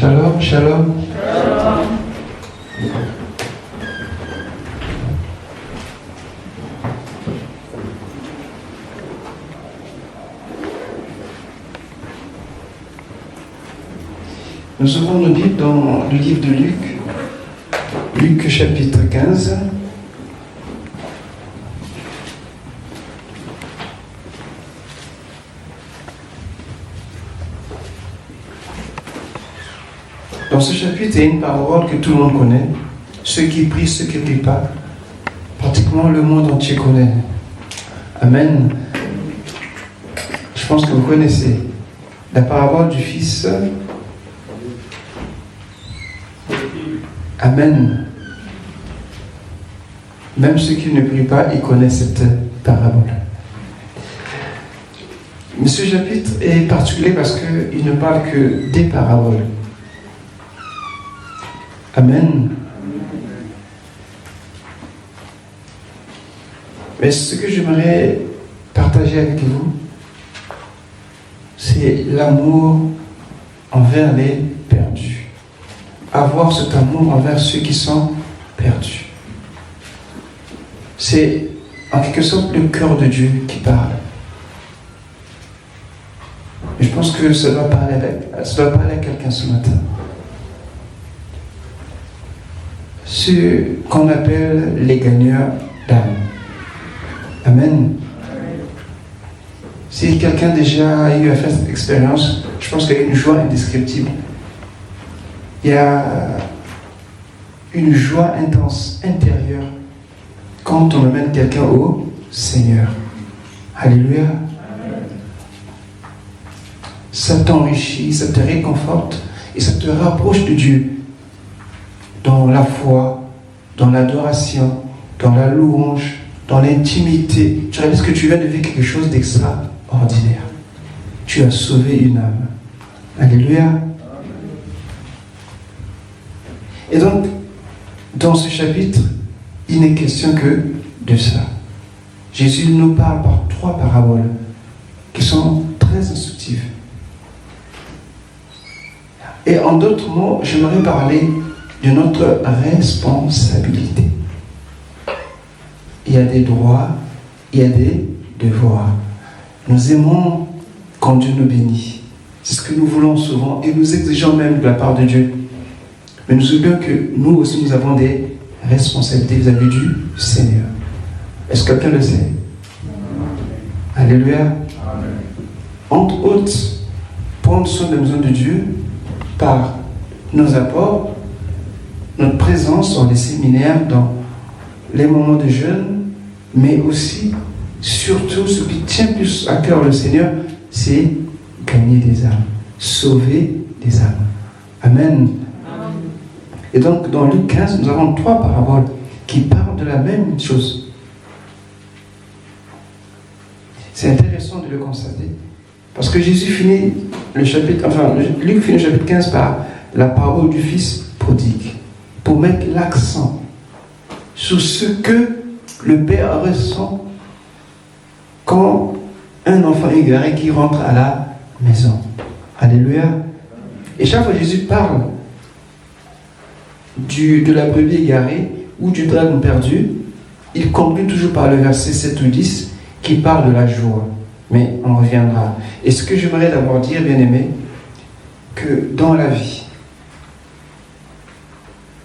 Shalom, shalom. Nous ouvrons nos Bibles dans le livre de Luc, Luc chapitre 15. Dans ce chapitre, il y a une parole que tout le monde connaît. Ceux qui prient, ceux qui ne prient pas. Pratiquement le monde entier connaît. Amen. Je pense que vous connaissez la parole du Fils. Amen. Même ceux qui ne prient pas, ils connaissent cette parabole. Mais ce chapitre est particulier parce qu'il ne parle que des paraboles. Amen. Mais ce que j'aimerais partager avec vous, c'est l'amour envers les perdus. Avoir cet amour envers ceux qui sont perdus. C'est en quelque sorte le cœur de Dieu qui parle. Et je pense que ça doit parler à quelqu'un ce matin. Ceux qu'on appelle les gagneurs d'âme. Amen. Si quelqu'un déjà a eu à faire cette expérience, je pense qu'il y a une joie indescriptible. Il y a une joie intense, intérieure, quand on amène quelqu'un au Seigneur. Alléluia. Ça t'enrichit, ça te réconforte et ça te rapproche de Dieu. Dans la foi, dans l'adoration, dans la louange, dans l'intimité. Tu réalises que tu viens de vivre quelque chose d'extraordinaire. Tu as sauvé une âme. Alléluia. Et donc, dans ce chapitre, il n'est question que de ça. Jésus nous parle par 3 paraboles qui sont très instructives. Et en d'autres mots, j'aimerais parler de notre responsabilité. Il y a des droits, il y a des devoirs. Nous aimons quand Dieu nous bénit. C'est ce que nous voulons souvent et nous exigeons même de la part de Dieu. Mais nous oublions que nous aussi nous avons des responsabilités vis-à-vis du Seigneur. Est-ce que quelqu'un le sait? Alléluia. Amen. Entre autres, prendre soin des besoins de Dieu par nos apports, notre présence dans les séminaires, dans les moments de jeûne, mais aussi, surtout, ce qui tient plus à cœur le Seigneur, c'est gagner des âmes, sauver des âmes. Amen. Et donc, dans Luc 15, nous avons 3 paraboles qui parlent de la même chose. C'est intéressant de le constater, parce que Jésus finit Luc finit le chapitre 15 par la parole du Fils prodigue, pour mettre l'accent sur ce que le Père ressent quand un enfant égaré qui rentre à la maison. Alléluia. Et chaque fois que Jésus parle de la brebis égarée ou du dragon perdu, il conclut toujours par le verset 7 ou 10 qui parle de la joie. Mais on reviendra. Et ce que j'aimerais d'abord dire, bien-aimé, que dans la vie,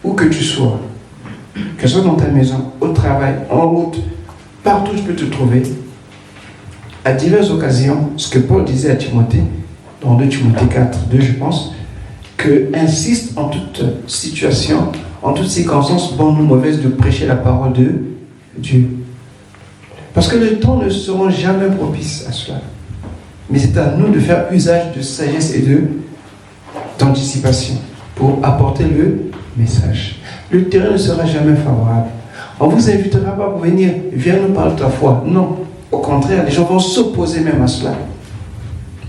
où que tu sois, que ce soit dans ta maison, au travail, en route, partout où tu peux te trouver, à diverses occasions, ce que Paul disait à Timothée, dans 2 Timothée 4, 2 je pense, que insiste en toute situation, en toute circonstance, bonne ou mauvaise, de prêcher la parole de Dieu. Parce que le temps ne sera jamais propice à cela. Mais c'est à nous de faire usage de sagesse et d'anticipation pour apporter le message. Le terrain ne sera jamais favorable. On ne vous invitera pas pour venir, viens nous parler de ta foi. Non, au contraire, les gens vont s'opposer même à cela.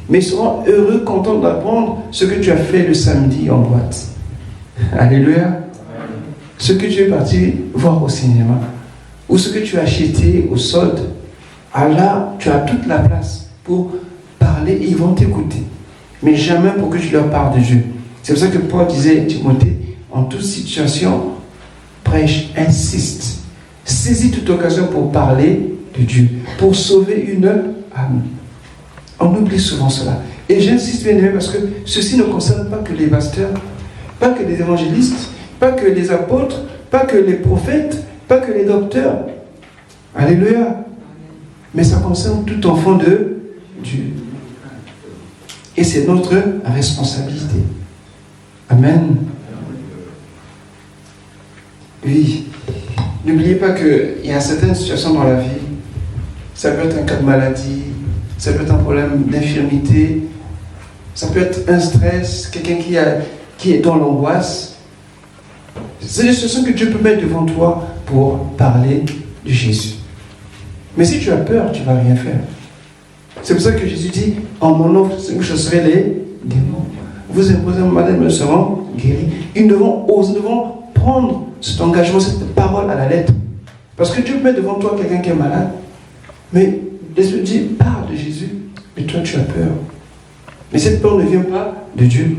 Mais ils seront heureux, contents d'apprendre ce que tu as fait le samedi en boîte. Alléluia. Ce que tu es parti voir au cinéma, ou ce que tu as acheté au solde. Allah, tu as toute la place pour parler et ils vont t'écouter. Mais jamais pour que tu leur parles de Dieu. C'est pour ça que Paul disait à Timothée, en toute situation, prêche, insiste. Saisis toute occasion pour parler de Dieu, pour sauver une âme. On oublie souvent cela. Et j'insiste bien aimé parce que ceci ne concerne pas que les pasteurs, pas que les évangélistes, pas que les apôtres, pas que les prophètes, pas que les docteurs. Alléluia. Mais ça concerne tout enfant de Dieu. Et c'est notre responsabilité. Amen. Oui. N'oubliez pas qu'il y a certaines situations dans la vie. Ça peut être un cas de maladie, ça peut être un problème d'infirmité, ça peut être un stress, quelqu'un qui est dans l'angoisse. C'est des situations que Dieu peut mettre devant toi pour parler de Jésus. Mais si tu as peur, tu ne vas rien faire. C'est pour ça que Jésus dit, en mon nom, vous chasserez les démons. Vous imposez un malade, ils seront guéris. Nous devons prendre cet engagement, cette parole à la lettre. Parce que Dieu met devant toi quelqu'un qui est malade. Mais l'Esprit dit, parle de Jésus. Mais toi, tu as peur. Mais cette peur ne vient pas de Dieu.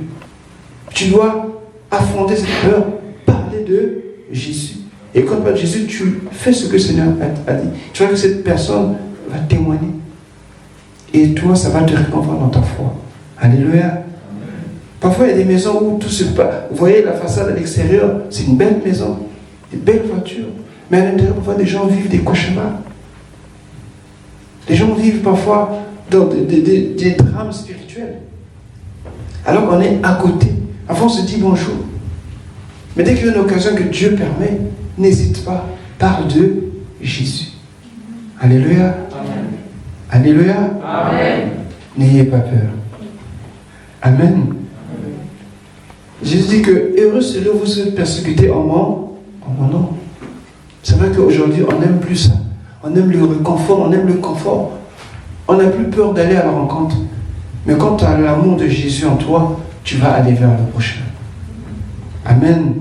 Tu dois affronter cette peur, parler de Jésus. Et quand tu parles de Jésus, tu fais ce que le Seigneur a dit. Tu vois que cette personne va témoigner. Et toi, ça va te réconforter dans ta foi. Alléluia. Amen. Parfois, il y a des maisons où tout se passe. Vous voyez la façade à l'extérieur, c'est une belle maison, des belles voitures. Mais à l'intérieur, parfois, des gens vivent des cauchemars. Les gens vivent parfois dans des drames spirituels. Alors qu'on est à côté. Avant, on se dit bonjour. Mais dès qu'il y a une occasion que Dieu permet, n'hésite pas. Parle de Jésus. Alléluia. Amen. Alléluia. Amen. N'ayez pas peur. Amen. Amen. Jésus dit que heureux celui où vous êtes persécutés en mon nom. C'est vrai qu'aujourd'hui, on n'aime plus ça. On aime le réconfort, on aime le confort. On n'a plus peur d'aller à la rencontre. Mais quand tu as l'amour de Jésus en toi, tu vas aller vers le prochain. Amen. Amen.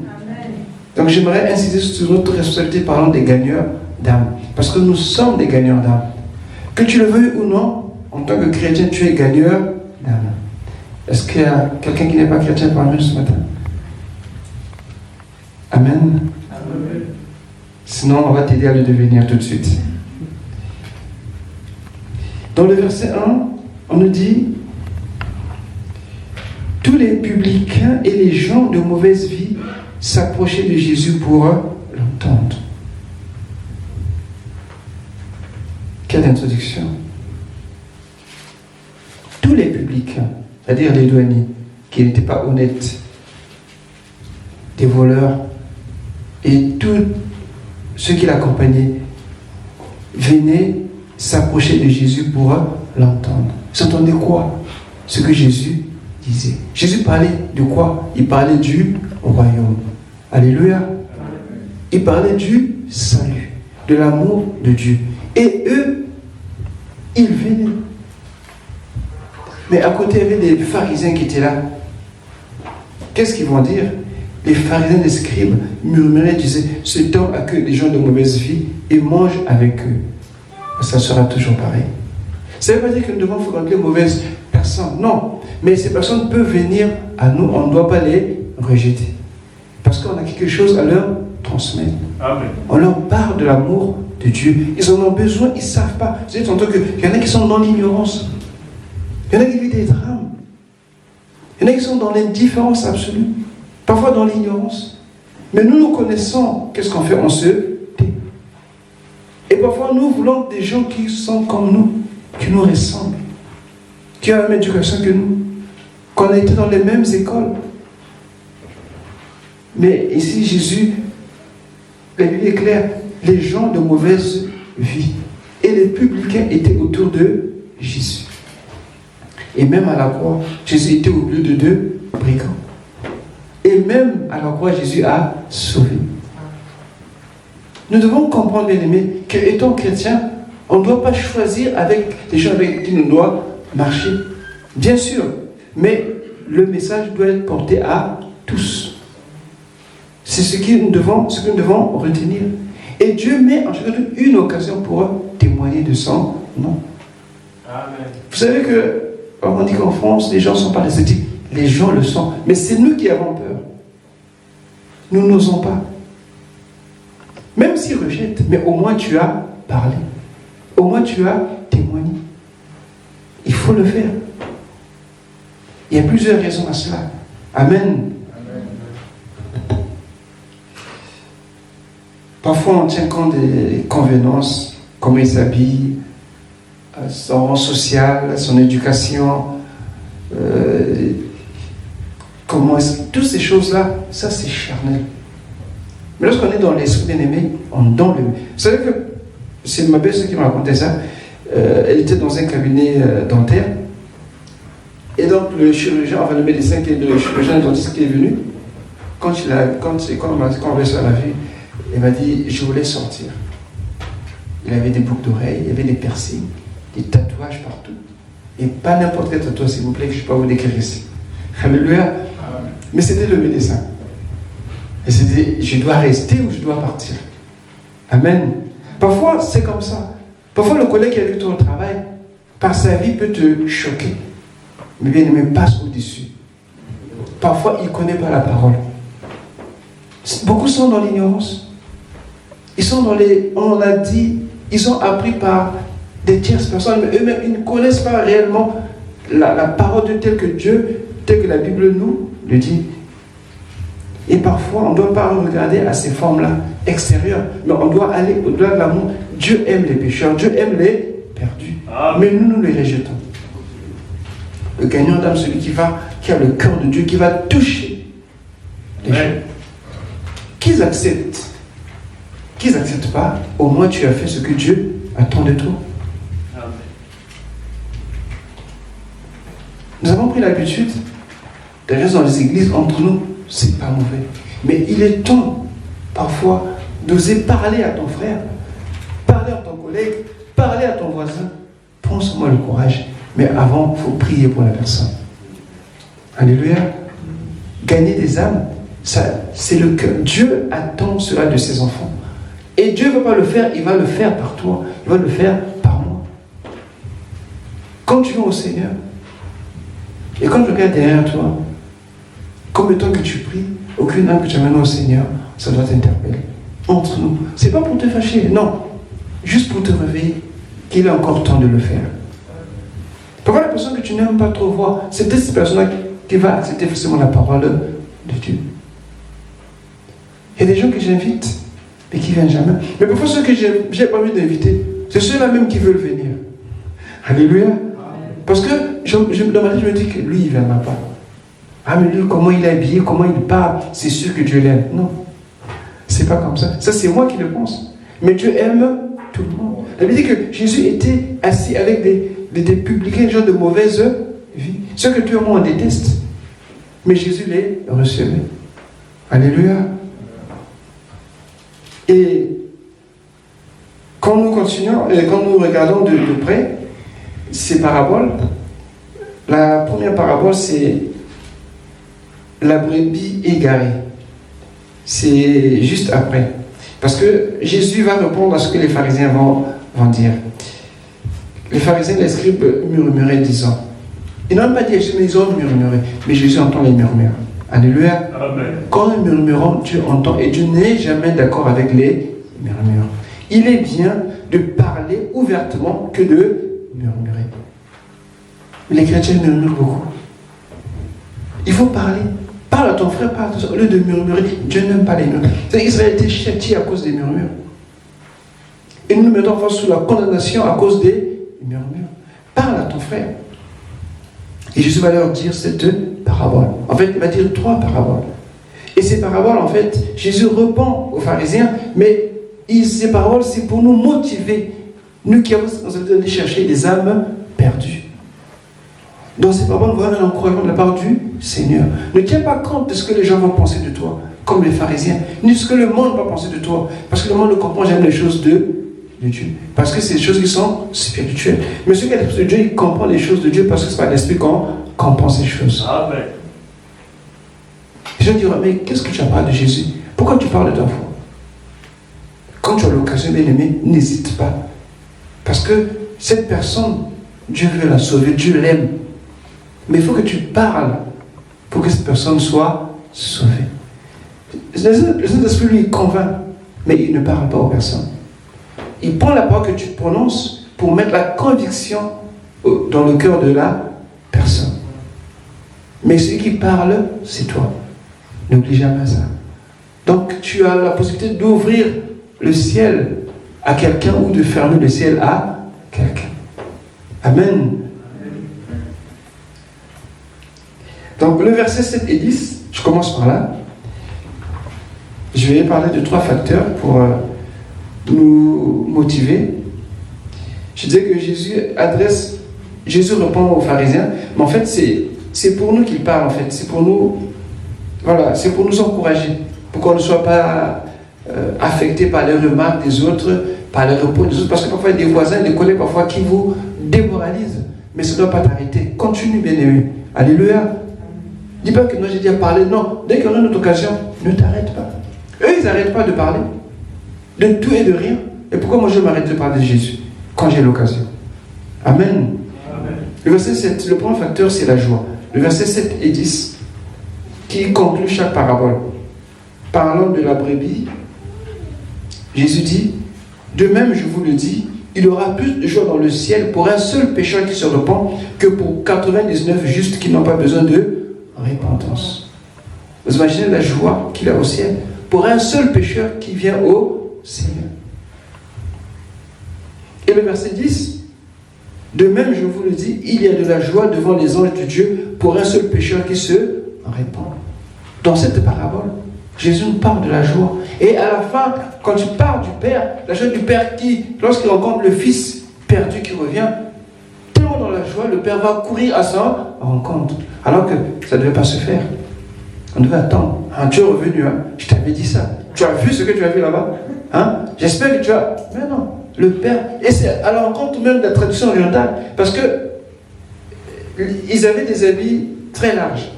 Donc j'aimerais insister sur notre responsabilité parlant des gagneurs d'âme. Parce que nous sommes des gagneurs d'âme. Que tu le veuilles ou non, en tant que chrétien, tu es gagneur d'âme. Est-ce qu'il y a quelqu'un qui n'est pas chrétien parmi nous ce matin? Amen. Amen. Sinon, on va t'aider à le devenir tout de suite. Dans le verset 1, on nous dit « Tous les publicains et les gens de mauvaise vie s'approchaient de Jésus pour l'entendre. » Quelle introduction! Tous les publicains, c'est-à-dire les douaniers, qui n'étaient pas honnêtes, des voleurs, et tous ceux qui l'accompagnaient, venaient s'approcher de Jésus pour l'entendre. Ils entendaient quoi? Ce que Jésus disait. Jésus parlait de quoi? Il parlait du royaume. Alléluia. Il parlait du salut, de l'amour de Dieu. Et eux, ils venaient. Mais à côté, il y avait des pharisiens qui étaient là. Qu'est-ce qu'ils vont dire? Les pharisiens, les scribes, murmuraient, disaient, cet homme accueille des gens de mauvaise vie et mange avec eux. Ça sera toujours pareil. Ça ne veut pas dire que nous devons fréquenter les mauvaises personnes. Non. Mais ces personnes peuvent venir à nous, on ne doit pas les rejeter. Parce qu'on a quelque chose à leur transmettre. Amen. On leur parle de l'amour de Dieu. Ils en ont besoin, ils ne savent pas. Vous savez, tantôt qu'il y en a qui sont dans l'ignorance. Il y en a qui vivent des drames. Il y en a qui sont dans l'indifférence absolue. Parfois dans l'ignorance. Mais nous connaissons. Qu'est-ce qu'on fait? On se tait. Et parfois, nous voulons des gens qui sont comme nous, qui nous ressemblent, qui ont la même éducation que nous, qu'on a été dans les mêmes écoles. Mais ici, Jésus, la Bible est claire, les gens de mauvaise vie et les publicains étaient autour de Jésus. Et même à la croix, Jésus était au milieu de deux brigands. Et même à la croix, Jésus a sauvé. Nous devons comprendre, bien aimés, qu'étant chrétien, on ne doit pas choisir avec les gens avec qui nous doit marcher. Bien sûr, mais le message doit être porté à tous. C'est ce que nous devons retenir. Et Dieu met en chacun une occasion pour témoigner de son nom. Amen. Vous savez que, on dit qu'en France, les gens ne sont pas réceptifs. Les gens le sont. Mais c'est nous qui avons peur. Nous n'osons pas. Même s'ils rejettent, mais au moins tu as parlé. Au moins tu as témoigné. Il faut le faire. Il y a plusieurs raisons à cela. Amen. Parfois, on tient compte des convenances, comment il s'habille, son rang social, son éducation, toutes ces choses-là, ça c'est charnel. Mais lorsqu'on est dans l'esprit bien-aimé, on est dans le... Vous savez que c'est ma belle-sœur qui m'a raconté ça. Elle était dans un cabinet dentaire. Et donc le chirurgien, enfin le médecin, le chirurgien dentiste qui est venu, quand on m'a conversé à la vie, il m'a dit, je voulais sortir. Il avait des boucles d'oreilles, il avait des piercings, des tatouages partout. Et pas n'importe quel tatouage, s'il vous plaît, que je ne peux pas vous décrire ici. Alléluia. Mais c'était le médecin. Et c'était, je dois rester ou je dois partir. Amen. Parfois, c'est comme ça. Parfois, le collègue qui est avec toi au travail, par sa vie, peut te choquer. Mais bien aimé, passe au-dessus. Parfois, il ne connaît pas la parole. Beaucoup sont dans l'ignorance. Ils sont dans les... On l'a dit, ils ont appris par des tierces personnes, mais eux-mêmes, ils ne connaissent pas réellement la parole de telle que Dieu, telle que la Bible nous le dit. Et parfois, on ne doit pas regarder à ces formes-là extérieures, mais on doit aller au-delà de l'amour. Dieu aime les pécheurs, Dieu aime les perdus. Mais nous les rejetons. Le gagnant d'âme, celui qui a le cœur de Dieu, qui va toucher les gens. Qu'ils acceptent. Qu'ils n'acceptent pas, au moins tu as fait ce que Dieu attend de toi. Amen. Nous avons pris l'habitude de rester dans les églises entre nous, c'est pas mauvais. Mais il est temps, parfois, d'oser parler à ton frère, parler à ton collègue, parler à ton voisin. Pense-moi le courage. Mais avant, il faut prier pour la personne. Alléluia. Gagner des âmes, ça, c'est le cœur. Dieu attend cela de ses enfants. Et Dieu ne va pas le faire, il va le faire par toi. Il va le faire par moi. Quand tu viens au Seigneur, et quand je regarde derrière toi, combien de temps que tu pries, aucune âme que tu amènes au Seigneur, ça doit t'interpeller. Entre nous. Ce n'est pas pour te fâcher, non. Juste pour te réveiller, qu'il est encore temps de le faire. Parfois, la personne que tu n'aimes pas trop voir, c'est peut-être cette personne-là qui va accepter forcément la parole de Dieu. Il y a des gens que j'invite, mais qui ne viennent jamais. Mais parfois, ceux que j'ai pas envie d'inviter, c'est ceux-là même qui veulent venir. Alléluia. Parce que dans ma tête, je me dis que lui, il ne viendra pas. Ah, mais lui, comment il est habillé, comment il parle, c'est sûr que Dieu l'aime. Non. C'est pas comme ça. Ça, c'est moi qui le pense. Mais Dieu aime tout le monde. La Bible dit que Jésus était assis avec des publicains, des gens de mauvaise vie. Ceux que Dieu moi on déteste. Mais Jésus les recevait. Alléluia. Et quand nous continuons, quand nous regardons de près ces paraboles, la première parabole c'est la brebis égarée. C'est juste après. Parce que Jésus va répondre à ce que les pharisiens vont dire. Les pharisiens, les scribes murmuraient disant. Ils n'ont pas dit Jésus, mais ils ont murmuré. Mais Jésus entend les murmures. Alléluia. Amen. Quand nous murmurons, Dieu entend. Et Dieu n'est jamais d'accord avec les murmures. Il est bien de parler ouvertement que de murmurer. Les chrétiens murmurent beaucoup. Il faut parler. Parle à ton frère, parle à ton soeur, au lieu de murmurer. Dieu n'aime pas les murmures. Israël a été châtié à cause des murmures. Et nous nous mettons face sous la condamnation à cause des murmures. Parle à ton frère. Et Jésus va leur dire cette parabole. En fait, il va dire 3 paraboles. Et ces paraboles, en fait, Jésus répond aux pharisiens, mais ces paroles, c'est pour nous motiver. Nous qui avons allé chercher des âmes perdues. Dans ces paroles, on voit un encouragement de la part du Seigneur. Ne tiens pas compte de ce que les gens vont penser de toi, comme les pharisiens, ni de ce que le monde va penser de toi. Parce que le monde ne comprend jamais les choses de Dieu. Parce que c'est des choses qui sont spirituelles. Mais celui qui a l'esprit de Dieu, il comprend les choses de Dieu parce que c'est par l'esprit qu'on pense ces choses. Amen. Les gens diront, mais qu'est-ce que tu as parlé de Jésus? Pourquoi tu parles de ta foi? Quand tu as l'occasion bien aimer, n'hésite pas. Parce que cette personne, Dieu veut la sauver, Dieu l'aime. Mais il faut que tu parles pour que cette personne soit sauvée. Le Saint-Esprit lui convainc, mais il ne parle pas aux personnes. Il prend la parole que tu prononces pour mettre la conviction dans le cœur de la personne. Mais celui qui parle, c'est toi. N'oublie jamais ça. Donc tu as la possibilité d'ouvrir le ciel à quelqu'un ou de fermer le ciel à quelqu'un. Amen. Donc le verset 7 et 10, je commence par là. Je vais parler de 3 facteurs pour nous motiver. Je disais que Jésus répond aux pharisiens, mais en fait c'est pour nous qu'il parle en fait, c'est pour nous, voilà, c'est pour nous encourager, pour qu'on ne soit pas affecté par les remarques des autres, par les repos des autres, parce que parfois il y a des voisins, des collègues parfois qui vous démoralisent, mais ça ne doit pas t'arrêter. Continue, bien-aimé. Alléluia. Dis pas que non, j'ai déjà parlé. Non, dès qu'on a une autre occasion, ne t'arrête pas. Eux, ils n'arrêtent pas de parler, de tout et de rien. Et pourquoi moi je m'arrête de parler de Jésus quand j'ai l'occasion? Amen. Amen. Le verset 7, le premier facteur, c'est la joie. Le verset 7 et 10, qui conclut chaque parabole. Parlant de la brebis, Jésus dit, de même, je vous le dis, il y aura plus de joie dans le ciel pour un seul pécheur qui se repent que pour 99 justes qui n'ont pas besoin de repentance. Vous imaginez la joie qu'il a au ciel pour un seul pécheur qui vient au Seigneur. Et le verset 10, de même, je vous le dis, il y a de la joie devant les anges de Dieu pour un seul pécheur qui se repent. Dans cette parabole, Jésus nous parle de la joie. Et à la fin, quand tu parles du Père, la joie du Père qui, lorsqu'il rencontre le Fils perdu qui revient, tellement dans la joie, le Père va courir à sa rencontre. Alors que ça ne devait pas se faire. On devait attendre. Tu es revenu, je t'avais dit ça. Tu as vu ce que tu as vu là-bas, j'espère que tu as... Mais non, le Père... Et c'est à la rencontre même de la traduction orientale, parce que ils avaient des habits très larges.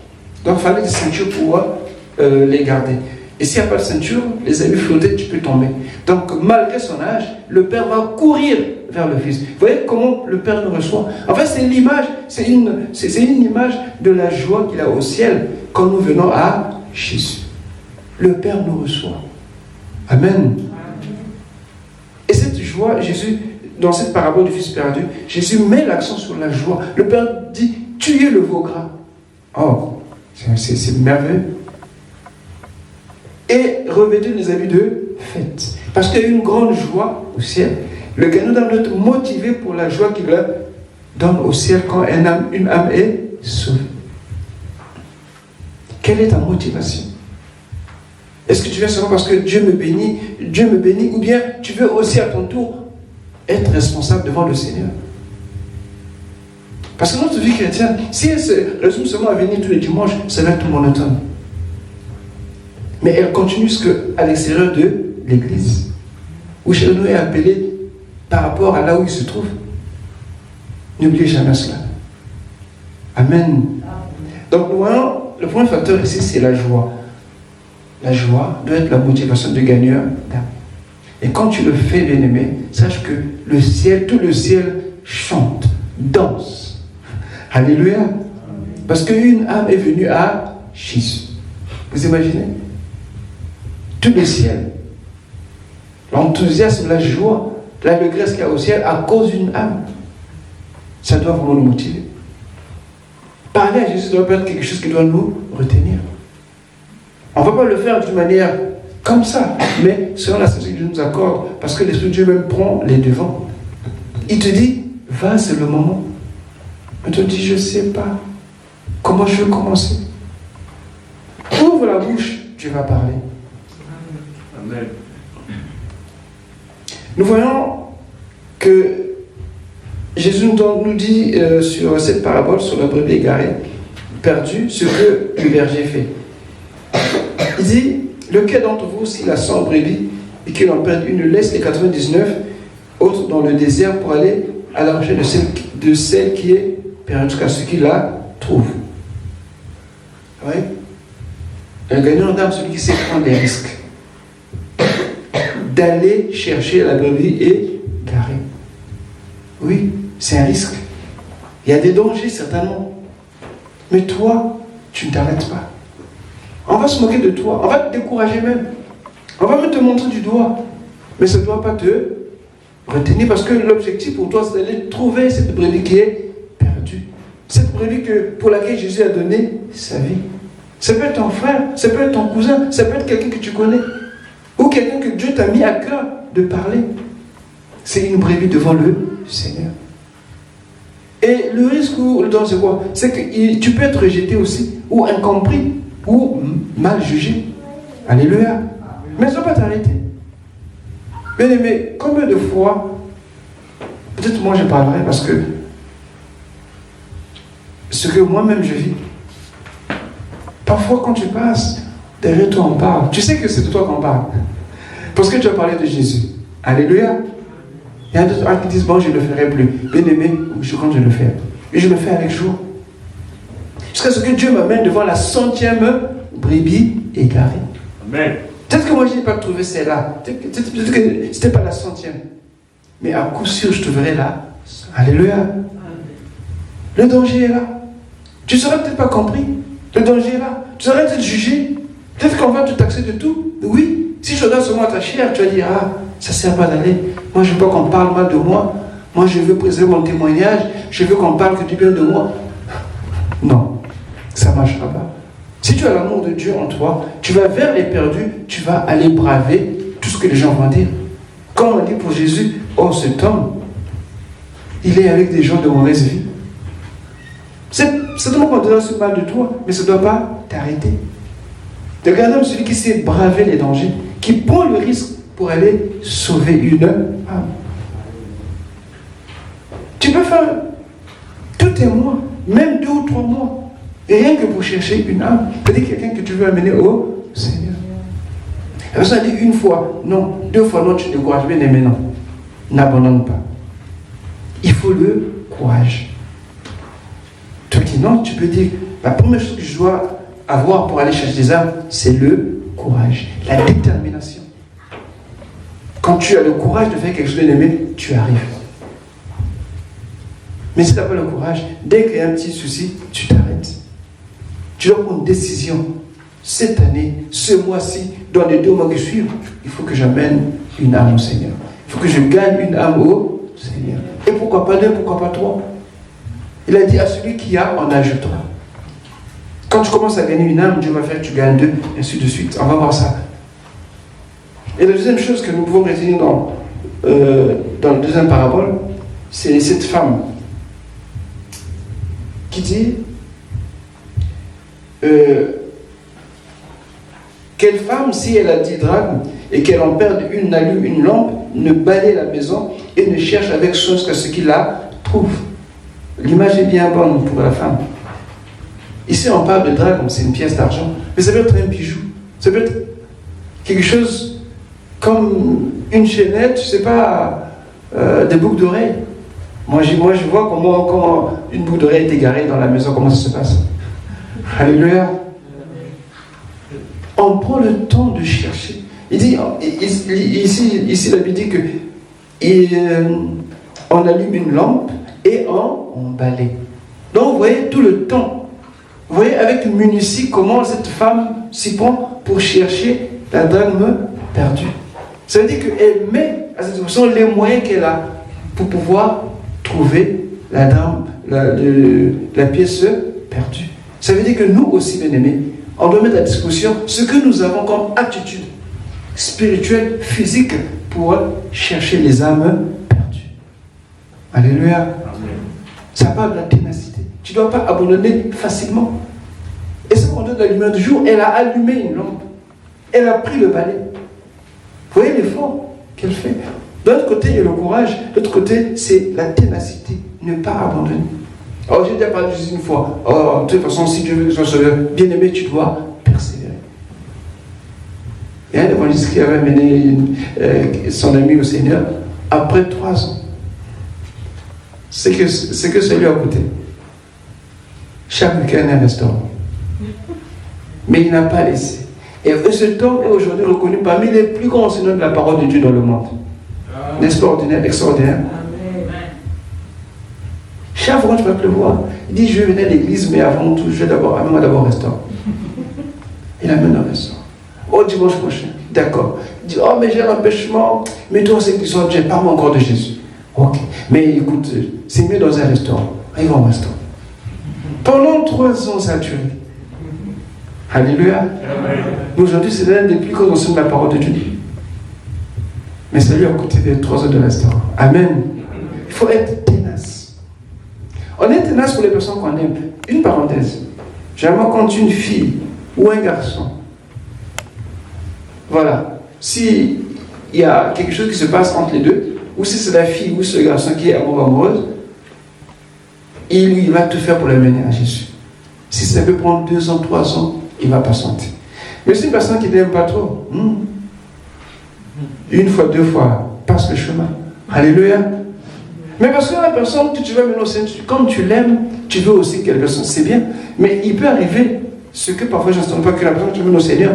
Donc il fallait des ceintures pour les garder. Et s'il n'y a pas de ceinture, les habits flottés, tu peux tomber. Donc malgré son âge, le Père va courir vers le Fils. Vous voyez comment le Père nous reçoit? En fait, c'est l'image, c'est une image de la joie qu'il a au ciel quand nous venons à Jésus. Le Père nous reçoit. Amen. Et cette joie, Jésus, dans cette parabole du Fils perdu, Jésus met l'accent sur la joie. Le Père dit, tuez le veau gras. Oh, c'est merveilleux. Et revêtez les habits de fête. Parce qu'il y a une grande joie au ciel. Le gagnant doit être motivé pour la joie qu'il donne au ciel quand une âme est sauvée. Quelle est ta motivation? Est-ce que tu viens seulement parce que Dieu me bénit, ou bien tu veux aussi à ton tour être responsable devant le Seigneur? Parce que notre vie chrétienne, si elle se résume seulement à venir tous les dimanches, ça va être tout monotone. Mais elle continue à l'extérieur de l'église, où chacun est appelé par rapport à là où il se trouve. N'oubliez jamais cela. Amen. Donc, nous voyons, le premier facteur ici, c'est la joie. La joie doit être la motivation du gagneur d'âme. Et quand tu le fais, bien-aimé, sache que le ciel, tout le ciel chante, danse. Alléluia. Parce qu'une âme est venue à Jésus. Vous imaginez? Tout le ciel. L'enthousiasme, la joie, l'allégresse qu'il y a au ciel à cause d'une âme. Ça doit vraiment nous motiver. Parler à Jésus doit pas être quelque chose qui doit nous retenir. On ne va pas le faire d'une manière comme ça, mais selon la sagesse que Dieu nous accorde, parce que l'Esprit de Dieu même prend les devants. Il te dit, va, c'est le moment. Mais tu te dis, je ne sais pas comment je vais commencer. Ouvre la bouche, tu vas parler. Amen. Nous voyons que Jésus nous dit sur cette parabole, sur la brebis égarée, perdue, ce que le berger fait. Il dit, lequel d'entre vous, s'il a 100 brebis et qu'il en perd une, laisse les 99 autres dans le désert pour aller à la recherche de celle qui est perdue jusqu'à ce qu'il la trouve. Oui. Un gagnant d'âme, celui qui sait prendre des risques, d'aller chercher la brebis égarée. Oui, c'est un risque. Il y a des dangers certainement. Mais toi, tu ne t'arrêtes pas. On va se moquer de toi, on va te décourager même. On va même te montrer du doigt. Mais ça ne doit pas te retenir parce que l'objectif pour toi, c'est d'aller trouver cette brebis qui est perdue. Cette brebis pour laquelle Jésus a donné sa vie. Ça peut être ton frère, ça peut être ton cousin, ça peut être quelqu'un que tu connais. Ou quelqu'un que Dieu t'a mis à cœur de parler. C'est une brebis devant le Seigneur. Et le risque ou le danger, c'est quoi? C'est que tu peux être rejeté aussi, ou incompris, ou mal jugé. Alléluia. Mais ça ne va pas t'arrêter. Bien aimé, combien de fois, peut-être moi je parlerai parce que ce que moi-même je vis, parfois quand tu passes, derrière toi on parle. Tu sais que c'est de toi qu'on parle. Parce que tu as parlé de Jésus. Alléluia. Il y a d'autres qui disent, bon, je ne le ferai plus. Bien aimé, je compte le faire. Et je le fais avec joie. Jusqu'à ce que Dieu m'amène devant la 100e brebis égarée. Amen. Peut-être que moi, je n'ai pas trouvé celle-là. Peut-être que ce n'était pas la 100e. Mais à coup sûr, je trouverai là. Alléluia. Le danger est là. Tu ne seras peut-être pas compris. Le danger est là. Tu seras peut-être jugé. Peut-être qu'on va te taxer de tout. Oui. Si je donne seulement ta chair, tu vas dire, ah, ça ne sert pas d'aller. Moi, je veux pas qu'on parle mal de moi. Moi, je veux préserver mon témoignage. Je veux qu'on parle que du bien de moi. Non, ça ne marchera pas. Si tu as l'amour de Dieu en toi, tu vas vers les perdus, tu vas aller braver tout ce que les gens vont dire. Comme on dit pour Jésus, oh, cet homme, il est avec des gens de mauvaise vie. C'est certainement qu'on dira ce mal de toi, mais ça ne doit pas t'arrêter. Regarde celui qui sait braver les dangers, qui prend le risque pour aller sauver une âme. Tu peux faire tout un mois, même 2 ou 3 mois, et rien que pour chercher une âme. C'est-à-dire quelqu'un que tu veux amener au Seigneur. La personne a dit une fois, non, 2 fois, non, tu te décourages, bien aimé, non. N'abandonne pas. Il faut le courage. Toi qui non, tu peux dire, la première chose que je dois avoir pour aller chercher des âmes, c'est le courage, la détermination. Quand tu as le courage de faire quelque chose d'aimé, tu arrives. Mais si tu n'as pas le courage, dès qu'il y a un petit souci, tu t'arrêtes. Tu dois prendre une décision. Cette année, ce mois-ci, dans les 2 mois qui suivent, il faut que j'amène une âme au Seigneur. Il faut que je gagne une âme au Seigneur. Et pourquoi pas 2, pourquoi pas 3? Il a dit à celui qui a, on ajoutera. Quand tu commences à gagner une âme, Dieu va faire que tu gagnes 2, et ainsi de suite. On va voir ça. Et la deuxième chose que nous pouvons retenir dans la deuxième parabole, c'est cette femme qui dit quelle femme, si elle a 10 drachmes et qu'elle en perde une, n'allume une lampe, ne balaye la maison et ne cherche avec soin qu'à ce qu'il la trouve. L'image est bien bonne pour la femme. Ici, on parle de drachme, c'est une pièce d'argent, mais ça peut être un bijou, ça peut être quelque chose comme une chaînette, je ne sais pas, des boucles d'oreilles. Moi, je vois comment une boucle d'oreille est égarée dans la maison, comment ça se passe. Alléluia. On prend le temps de chercher. Il dit, ici la Bible dit que on allume une lampe et on balaye. Donc, vous voyez tout le temps. Vous voyez avec minutie comment cette femme s'y prend pour chercher la drachme perdue. Ça veut dire qu'elle met à cette position les moyens qu'elle a pour pouvoir trouver la drachme, la pièce perdue. Ça veut dire que nous aussi, bien-aimés, on doit mettre à disposition ce que nous avons comme attitude spirituelle, physique, pour chercher les âmes perdues. Alléluia. Amen. Ça parle de la ténacité. Tu ne dois pas abandonner facilement. Et ce qu'on donne la lumière du jour, elle a allumé une lampe. Elle a pris le balai. Vous voyez l'effort qu'elle fait. De l'autre côté, il y a le courage. De l'autre côté, c'est la ténacité. Ne pas abandonner. Alors, j'ai déjà parlé juste une fois. Oh, de toute façon, si Dieu veut que je sois bien aimé, tu dois persévérer. Il y a un évangéliste qui avait amené son ami au Seigneur après 3 ans. C'est que ça lui a coûté. Chaque week-end, un restaurant. Mais il n'a pas laissé. Et cet homme est aujourd'hui reconnu parmi les plus grands enseignants de la parole de Dieu dans le monde. N'est-ce pas ordinaire, extraordinaire? Chaque fois que tu vas te le voir, il dit, je vais venir à l'église, mais avant tout, je vais d'abord, amène-moi d'abord au restaurant. Il amène au restaurant. Au dimanche prochain, d'accord. Il dit, oh, mais j'ai un empêchement, mais toi, c'est que tu parle encore de Jésus. Ok, mais écoute, c'est mieux dans un restaurant. Il va au restaurant. Pendant 3 ans, ça a duré. Alléluia. Aujourd'hui, c'est l'un des plus grands enseignements de la parole de Dieu. Mais ça lui a coûté des 3 heures de restaurant. Amen. Il faut être ténace. On est ténace pour les personnes qu'on aime. Une parenthèse. Généralement, quand une fille ou un garçon, voilà, s'il y a quelque chose qui se passe entre les deux, ou si c'est la fille ou c'est le garçon qui est amoureuse, il va tout faire pour l'amener à Jésus. Si ça peut prendre 2 ans, 3 ans, il va patienter. Mais c'est une personne qui n'aime pas trop. Une fois, 2 fois, passe le chemin. Alléluia. Mais parce que la personne que tu vas mener au Seigneur, comme tu l'aimes, tu veux aussi que la personne, c'est bien. Mais il peut arriver, ce que parfois je n'entends pas, que la personne que tu mènes au Seigneur,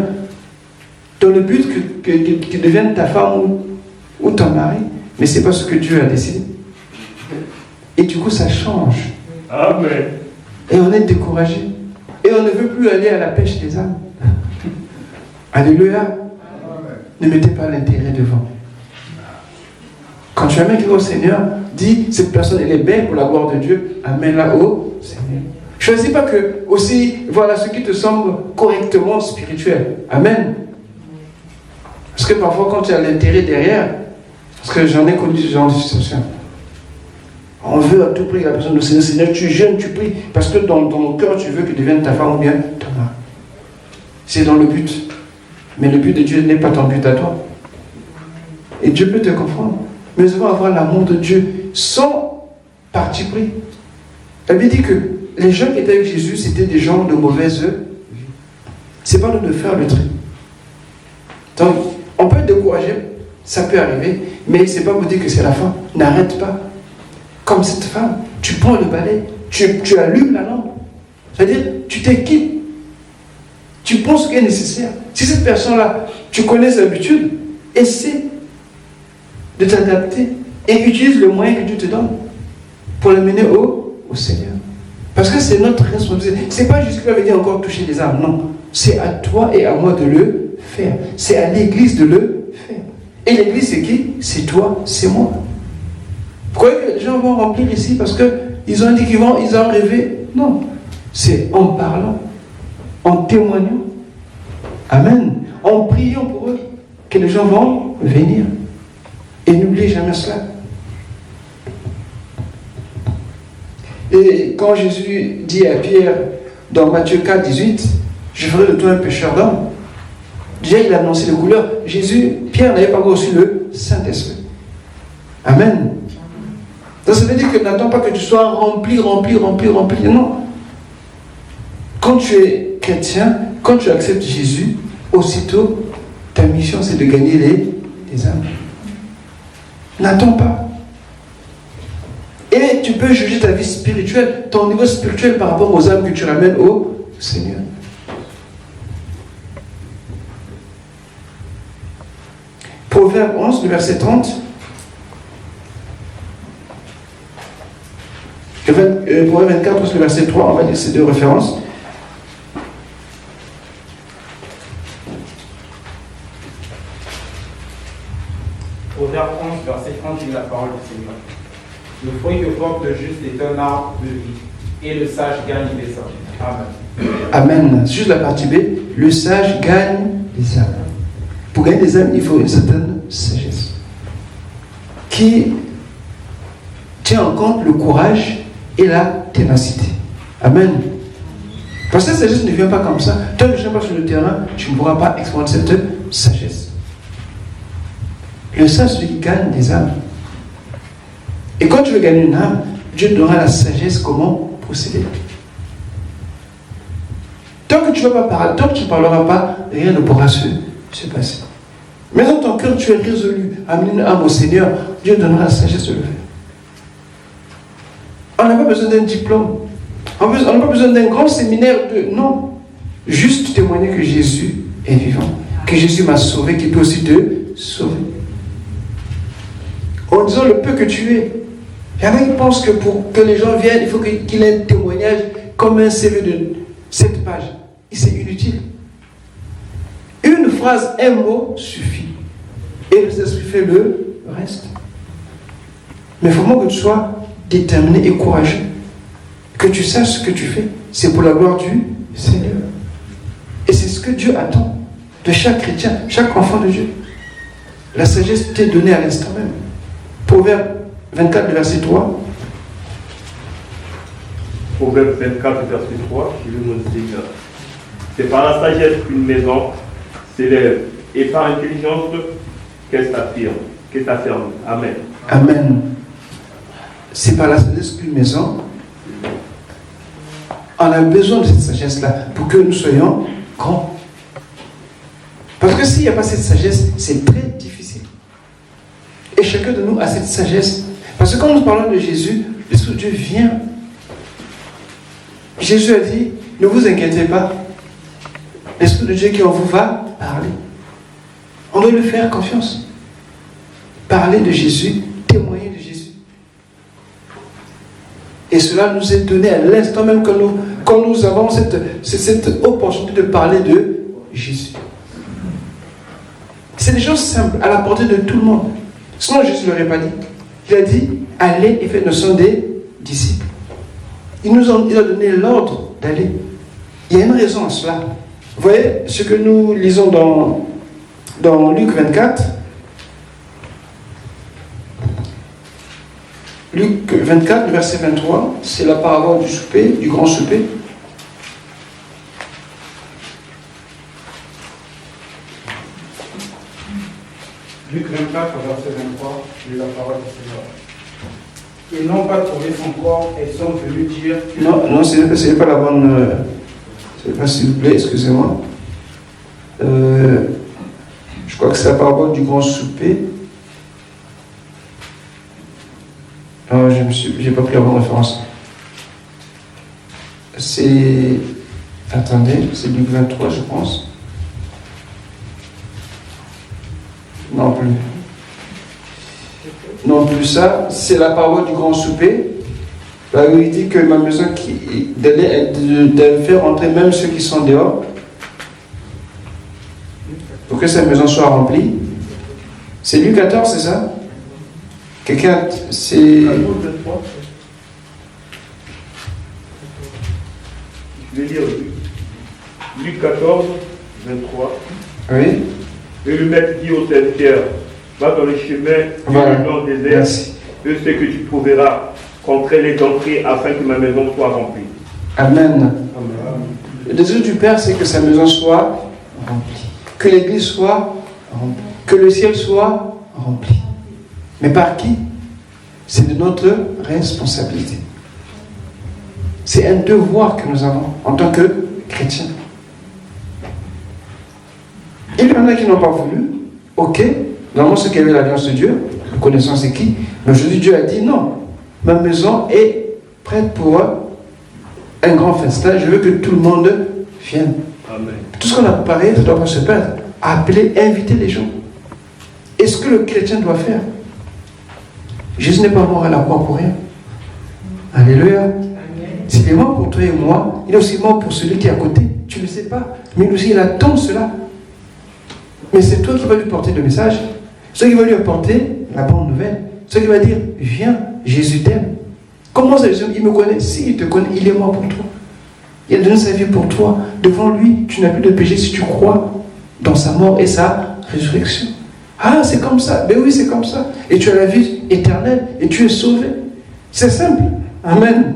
dans le but qu'il devienne ta femme ou ton mari, mais ce n'est pas ce que Dieu a décidé. Et du coup, ça change. Amen. Et on est découragé. Et on ne veut plus aller à la pêche des âmes. Alléluia. Amen. Ne mettez pas l'intérêt devant. Quand tu amènes quelqu'un au Seigneur, dis, cette personne, elle est belle pour la gloire de Dieu, amène-la au Seigneur. Choisis pas que, aussi, voilà ce qui te semble correctement spirituel. Amen. Parce que parfois, quand tu as l'intérêt derrière, parce que j'en ai connu ce genre de situation, on veut à tout prix que la personne du Seigneur, Seigneur, tu jeûnes, tu pries, parce que dans ton cœur, tu veux qu'il devienne ta femme ou bien ton mari. C'est dans le but. Mais le but de Dieu n'est pas ton but à toi. Et Dieu peut te comprendre. Mais nous devons avoir l'amour de Dieu sans parti pris. La Bible dit que les gens qui étaient avec Jésus, c'était des gens de mauvaise vie. C'est pas nous de faire le tri. Donc, on peut être découragé, ça peut arriver, mais c'est pas pour dire que c'est la fin. N'arrête pas. Comme cette femme, tu prends le balai, tu allumes la lampe. C'est-à-dire, tu t'équipes. Tu prends ce qui est nécessaire. Si cette personne-là, tu connais ses habitudes, essaie de t'adapter et utilise le moyen que Dieu te donne pour l'amener au Seigneur. Parce que c'est notre responsabilité. Ce n'est pas juste qu'il avait dit encore toucher les âmes, non. C'est à toi et à moi de le faire. C'est à l'église de le faire. Et l'église, c'est qui? C'est toi, c'est moi. Vous croyez que les gens vont remplir ici parce qu'ils ont dit ils ont rêvé? Non. C'est en parlant, en témoignant. Amen. En priant pour eux que les gens vont venir. Et n'oubliez jamais cela. Et quand Jésus dit à Pierre dans Matthieu 4, 18, je ferai de toi un pécheur d'homme. Déjà, il a annoncé les couleurs. Pierre n'avait pas reçu le Saint-Esprit. Amen. Donc ça veut dire que n'attends pas que tu sois rempli. Non. Quand tu es chrétien, quand tu acceptes Jésus, aussitôt, ta mission c'est de gagner les âmes. N'attends pas. Et tu peux juger ta vie spirituelle, ton niveau spirituel par rapport aux âmes que tu ramènes au Seigneur. Proverbe 11, le verset 30. Proverbe 24, le verset 3, on va dire ces 2 références. Proverbe 11, verset 30, dit la parole du Seigneur. Le fruit que porte le juste est un arbre de vie, et le sage gagne les âmes. Amen. Amen. Juste la partie B, le sage gagne les âmes. Pour gagner des âmes, il faut une certaine sagesse qui tient en compte le courage et la ténacité. Amen. Parce que cette sagesse ne vient pas comme ça. Tant que je ne suis pas sur le terrain, tu ne pourras pas exploiter cette sagesse. Le sage, c'est celui qui gagne des âmes. Et quand tu veux gagner une âme, Dieu te donnera la sagesse comment procéder. Tant que tu ne vas pas parler, tant que tu ne parleras pas, rien ne pourra se passer. Mais dans ton cœur, tu es résolu à amener une âme au Seigneur, Dieu te donnera la sagesse de le faire. On n'a pas besoin d'un diplôme. On n'a pas besoin d'un grand séminaire de... Non. Juste témoigner que Jésus est vivant. Que Jésus m'a sauvé, qu'il peut aussi te sauver. En disant le peu que tu es. Il Il y en a qui pensent que pour que les gens viennent, il faut qu'il ait un témoignage comme un CV de 7 pages. Et c'est inutile. Une phrase, un mot suffit. Et le Saint-Esprit fait le reste. Mais il faut vraiment que tu sois déterminé et courageux. Que tu saches ce que tu fais. C'est pour la gloire du Seigneur. Et c'est ce que Dieu attend de chaque chrétien, chaque enfant de Dieu. La sagesse t'est donnée à l'instant même. Proverbe 24, verset 3. Proverbe 24, verset 3, qui nous dit c'est par la sagesse qu'une maison s'élève et par l'intelligence qu'elle s'affirme. Amen. Amen. C'est par la sagesse qu'une maison. On a besoin de cette sagesse-là pour que nous soyons grands. Parce que s'il n'y a pas cette sagesse, c'est très difficile. Et chacun de nous a cette sagesse. Parce que quand nous parlons de Jésus, l'Esprit de Dieu vient. Jésus a dit, ne vous inquiétez pas. L'Esprit de Dieu qui en vous va parler. On doit lui faire confiance. Parler de Jésus, témoigner de Jésus. Et cela nous est donné à l'instant même quand nous avons cette opportunité de parler de Jésus. C'est des choses simples, à la portée de tout le monde. Sinon, Jésus ne l'aurait pas dit. Il a dit, allez et faites naissance des disciples. Il a donné l'ordre d'aller. Il y a une raison à cela. Vous voyez ce que nous lisons dans Luc 24. Luc 24, verset 23, c'est la parabole du souper, du grand souper. Luc 24, verset 23, lit la parole du Seigneur. Ils n'ont pas trouvé son corps et sont venus dire... Non, ce n'est pas la bonne... s'il vous plaît, excusez-moi. Je crois que c'est la parabole du grand souper. Non, j'ai pas pris la bonne référence. C'est... Attendez, c'est Luc 23, je pense. Non plus. Non plus ça, c'est la parole du grand souper. Là où il dit que ma maison d'aller faire entrer même ceux qui sont dehors pour que sa maison soit remplie. C'est Luc 14, c'est ça? Quelqu'un, c'est... Je vais lire Luc 14, 23. Oui. Et le maître dit au serviteur, va dans le chemin du désert, et ce que tu trouveras, contrains-les d'entrer afin que ma maison soit remplie. Amen. Amen. Le désir du Père, c'est que sa maison soit remplie, que l'église soit remplie, que le ciel soit rempli. Mais par qui? C'est de notre responsabilité. C'est un devoir que nous avons en tant que chrétiens. Il y en a qui n'ont pas voulu. Ok, normalement ceux qui avaient l'alliance de Dieu, nous connaissons c'est qui. Mais aujourd'hui Dieu a dit non, ma maison est prête pour un grand festin. Je veux que tout le monde vienne. Amen. Tout ce qu'on a préparé, ça ne doit pas se perdre. Appeler, inviter les gens. Et ce que le chrétien doit faire. Jésus n'est pas mort à la croix pour rien. Alléluia. S'il est mort pour toi et moi, il est aussi mort pour celui qui est à côté. Tu ne le sais pas. Mais lui aussi, il attend cela. Mais c'est toi qui vas lui porter le message. C'est toi qui va lui apporter la bonne nouvelle. C'est toi qui va dire, viens, Jésus t'aime. Comment ça, il me connaît? Si il te connaît, il est mort pour toi. Il a donné sa vie pour toi. Devant lui, tu n'as plus de péché si tu crois dans sa mort et sa résurrection. Ah, c'est comme ça. Ben oui, c'est comme ça. Et tu as la vie éternelle et tu es sauvé. C'est simple. Amen.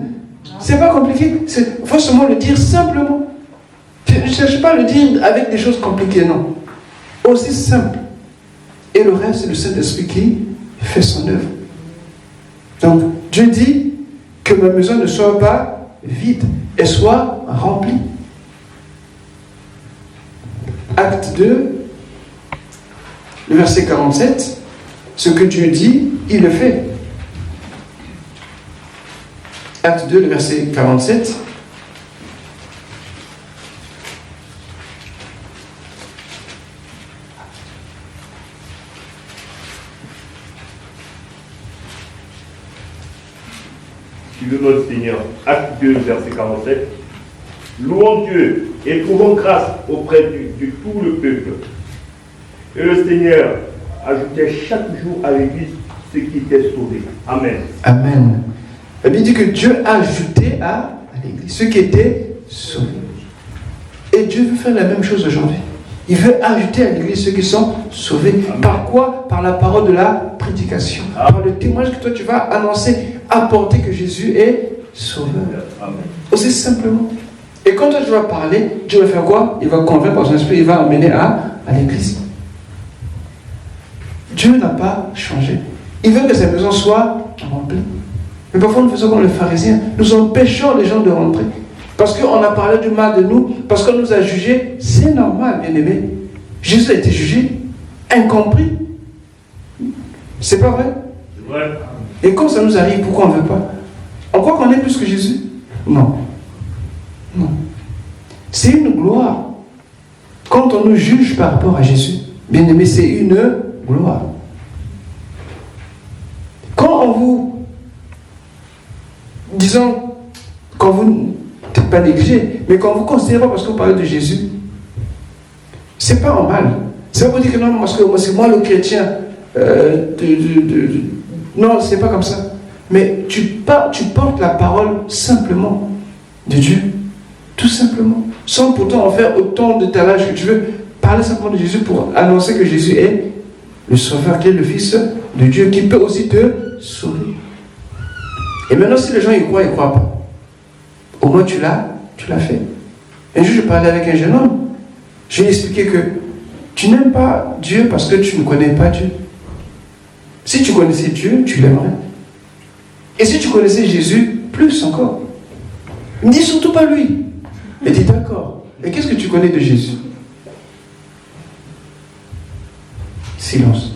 C'est pas compliqué. Il faut seulement le dire simplement. Ne cherche pas à le dire avec des choses compliquées, non. Aussi simple. Et le reste, c'est le Saint-Esprit qui fait son œuvre. Donc, Dieu dit que ma maison ne soit pas vide, elle soit remplie. Acte 2, le verset 47, ce que Dieu dit, il le fait. Acte 2, le verset 47. suivons notre Seigneur. Acte 2, verset 47. Louons Dieu et trouvons grâce auprès de tout le peuple. Et le Seigneur ajoutait chaque jour à l'Église ceux qui étaient sauvés. Amen. Amen. La Bible dit que Dieu a ajouté à l'Église ceux qui étaient sauvés. Et Dieu veut faire la même chose aujourd'hui. Il veut ajouter à l'Église ceux qui sont sauvés. Amen. Par quoi? Par la parole de la prédication. Amen. Par le témoignage que toi tu vas annoncer, apporter que Jésus est sauveur. Amen. Aussi simplement. Et quand toi tu vas parler, Dieu va faire quoi? Il va convaincre par son esprit, il va amener à l'Église. Dieu n'a pas changé. Il veut que sa maison soit remplie. Mais parfois nous faisons comme les pharisiens. Nous empêchons les gens de rentrer. Parce qu'on a parlé du mal de nous, parce qu'on nous a jugés. C'est normal, bien aimé. Jésus a été jugé, incompris. C'est pas vrai? C'est vrai. Et quand ça nous arrive, pourquoi on ne veut pas? On croit qu'on est plus que Jésus? Non. Non. C'est une gloire. Quand on nous juge par rapport à Jésus, bien aimé, c'est une gloire. Quand on vous, disons, quand vous, peut-être pas négligez, mais quand vous ne considérez pas parce que vous parlez de Jésus, c'est pas en mal. C'est pas pour dire que non, parce que c'est moi le chrétien. Non, c'est pas comme ça. Mais tu portes la parole simplement de Dieu. Tout simplement. Sans pourtant en faire autant de d'étalage que tu veux. Parler simplement de Jésus pour annoncer que Jésus est le Sauveur, qui est le Fils de Dieu, qui peut aussi te sauver. Et maintenant, si les gens y croient, ils ne croient pas. Au moins, tu l'as fait. Un jour, je parlais avec un jeune homme. Je lui ai expliqué que tu n'aimes pas Dieu parce que tu ne connais pas Dieu. Si tu connaissais Dieu, tu l'aimerais. Et si tu connaissais Jésus, plus encore. Il me dit surtout pas lui. Il dit d'accord. Et qu'est-ce que tu connais de Jésus? Silence.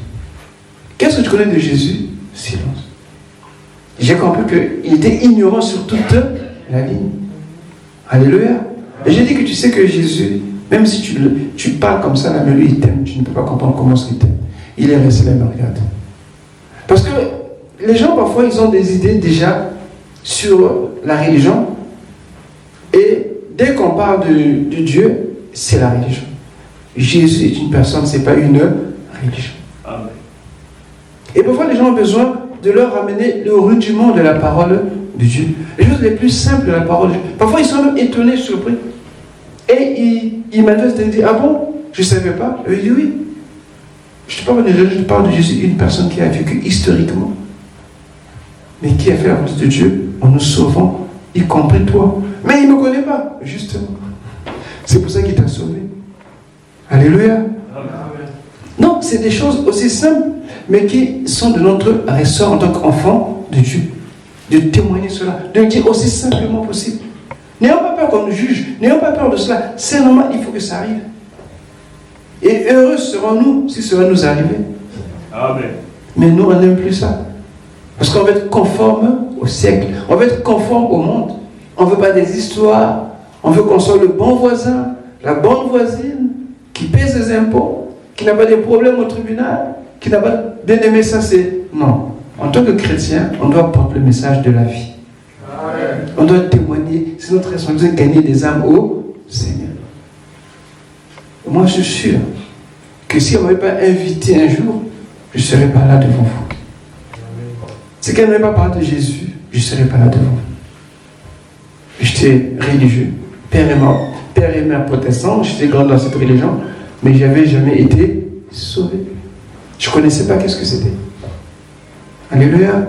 Qu'est-ce que tu connais de Jésus? Silence. J'ai compris qu'il était ignorant sur toute la ligne. Alléluia. Et j'ai dit que tu sais que Jésus, même si tu parles comme ça, là, mais lui il t'aime, tu ne peux pas comprendre comment il t'aime. Il est resté là, il me regarde. Parce que les gens parfois ils ont des idées déjà sur la religion. Et dès qu'on parle de Dieu, c'est la religion. Jésus est une personne, ce n'est pas une religion. Amen. Et parfois les gens ont besoin de leur ramener le rudiment de la parole de Dieu. Les choses les plus simples de la parole de Dieu. Parfois ils sont même étonnés, surpris. Et ils manifestent et disent, ah bon, je ne savais pas. Et ils disent oui. Je te parle de Jésus, une personne qui a vécu historiquement, mais qui a fait la volonté de Dieu en nous sauvant, y compris toi. Mais il ne me connaît pas, justement. C'est pour ça qu'il t'a sauvé. Alléluia. Amen. Non, c'est des choses aussi simples, mais qui sont de notre ressort en tant qu'enfant de Dieu. De témoigner cela, de le dire aussi simplement possible. N'ayons pas peur qu'on nous juge, n'ayons pas peur de cela. C'est normal, il faut que ça arrive. Et heureux serons-nous si cela nous arrivait. Amen. Mais nous, on n'aime plus ça. Parce qu'on veut être conforme au siècle. On veut être conforme au monde. On ne veut pas des histoires. On veut qu'on soit le bon voisin, la bonne voisine, qui paie ses impôts, qui n'a pas de problèmes au tribunal, qui n'a pas bien aimé ça. C'est non. En tant que chrétien, on doit porter le message de la vie. Amen. On doit témoigner. C'est notre responsabilité de gagner des âmes au Seigneur. Moi, je suis sûr que si on ne m'avait pas invité un jour, je ne serais pas là devant vous. Si qu'elle ne m'avait pas parlé de Jésus, je ne serais pas là devant vous. J'étais religieux, père et mère protestants, j'étais grand dans cette religion, mais je n'avais jamais été sauvé. Je ne connaissais pas qu'est-ce que c'était. Alléluia.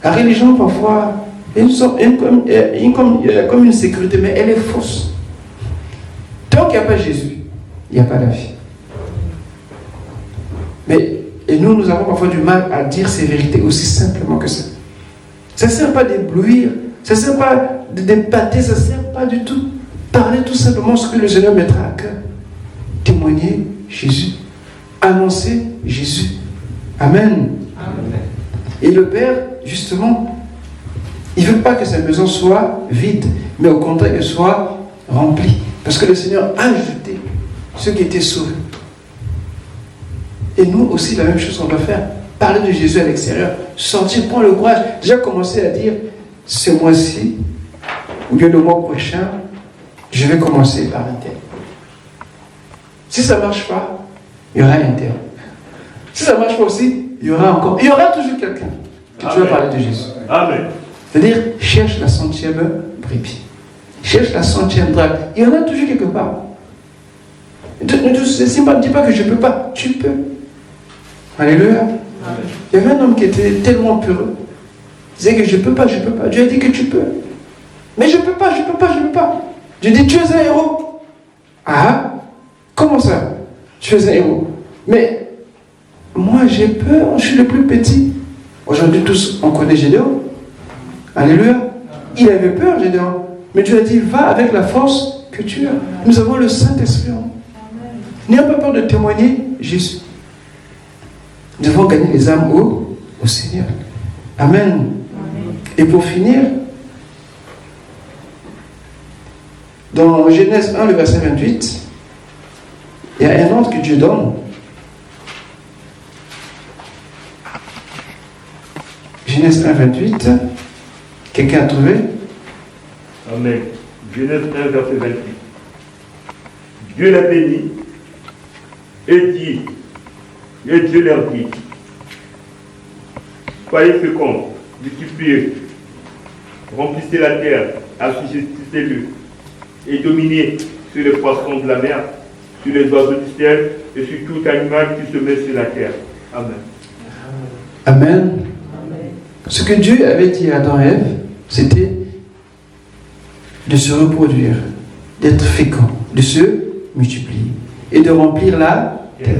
La religion, parfois, il y a comme une sécurité, mais elle est fausse. Tant qu'il n'y a pas Jésus, il n'y a pas la vie. Et nous avons parfois du mal à dire ces vérités aussi simplement que ça. Ça ne sert pas d'éblouir, ça ne sert pas d'épater, ça ne sert pas du tout. Parler tout simplement ce que le Seigneur mettra à cœur. Témoigner Jésus. Annoncer Jésus. Amen. Amen. Et le Père, justement, il ne veut pas que sa maison soit vide, mais au contraire qu'elle soit remplie. Parce que le Seigneur a ajouté ceux qui étaient sauvés. Et nous aussi, la même chose qu'on doit faire. Parler de Jésus à l'extérieur. Sortir, prendre le courage. Déjà commencer à dire, ce mois-ci, ou bien le mois prochain, je vais commencer par un tel. Si ça ne marche pas, il y aura un tel. Si ça ne marche pas aussi, il y aura toujours quelqu'un qui tu vas parler de Jésus. Amen. C'est-à-dire, cherche la 100e brebis. Cherche la 100e drague. Il y en a toujours quelque part. Ne dis pas que je ne peux pas. Tu peux. Alléluia. Amen. Il y avait un homme qui était tellement peureux. Il disait que je ne peux pas. Dieu a dit que tu peux. Mais je ne peux pas. Dieu dit, tu es un héros. Ah, comment ça? Tu es un héros. Mais moi, j'ai peur. Je suis le plus petit. Aujourd'hui, tous, on connaît Gédéon. Alléluia. Il avait peur, Gédéon. Mais Dieu a dit, va avec la force que tu as. Nous avons le Saint-Esprit en nous. N'ayez pas peur de témoigner Jésus. Nous devons gagner les âmes au Seigneur. Amen. Amen. Et pour finir, dans Genèse 1, le verset 28, il y a un ordre que Dieu donne. Genèse 1, 28. Quelqu'un a trouvé? Amen. Genèse 1, verset 28. Dieu les bénit et Dieu leur dit, soyez féconds, multipliez, remplissez la terre, assujettissez-le, et dominez sur les poissons de la mer, sur les oiseaux du ciel, et sur tout animal qui se met sur la terre. Amen. Amen. Ce que Dieu avait dit à Adam et Ève, c'était de se reproduire, d'être fécond, de se multiplier et de remplir la terre.